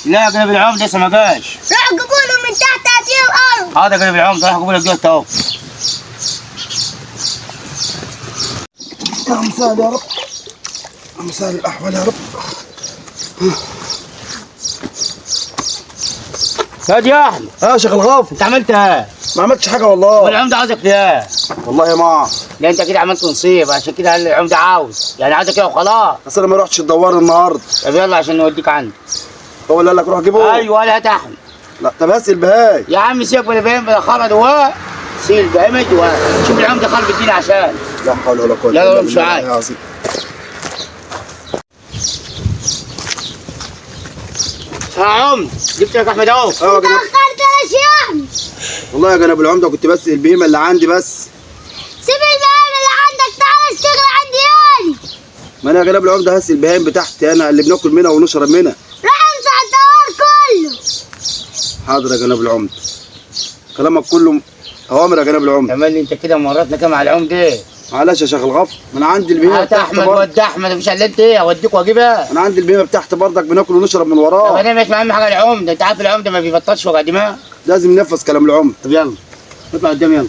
لا قلب العمده لسه ما جاش. روح جيبوله من تحت هاتيه الارض. حاضر قلب العمده راح اجيبه لك دلوقتي اهو. يا مسهل يا رب، يا مسهل الاحوال يا رب. هادي يا احمد. يا شيخ الغافر، انت عملت ايه؟ ما عملتش حاجه والله. والعمده عاوزك في ايه؟ والله ما لا انت كده عملت نصيب، عشان كده العمده عاوز يعني عاوزك كده وخلاص. بس انا ما رحتش الدوار النهارده. طب يلا عشان نوديك عندي. هو اللي قال لك روح جيبه؟ ايوه لا يا احمد. لا طب هسي البهاي. يا عم سيبك من البهايم بلا خرا دواه. سيل البهايم دواه. شوف العمده خرب الدين عشان. لا حول ولا قوه لا الا مش بالله عايز. العظيم. يا عم جبت لك احمد اهو. اه يا جناب. تاخرت يا احمد. والله يا جناب العمده كنت بس البهيمه اللي عندي بس. سيب البهايم اللي عندك، تعالى اشتغل عندي يالي. ما انا يا جناب العمده هسي البهايم بتاعتي انا اللي بناكل منها ونشرب منها. روح امسح الدوار كله. حاضر يا جناب العمده، كلامك كله اوامر يا جناب العمده. كمان انت كده مرتنا كام على العمده؟ معلش يا شيخ الغفر، ما انا عندي البهيمه هات بتاعتي احمد برضه. ود احمد مفيش الا انت ايه اوديك واجيبها. انا عندي البهيمه بتاعتي برضك بناكل ونشرب من طب وراه. انا مش اهم حاجه العمده، انت عارف العمده ما بيبطلش وجع دماغ. لازم ننفذ كلام العمده. طب يلا اطلع قدام يلا.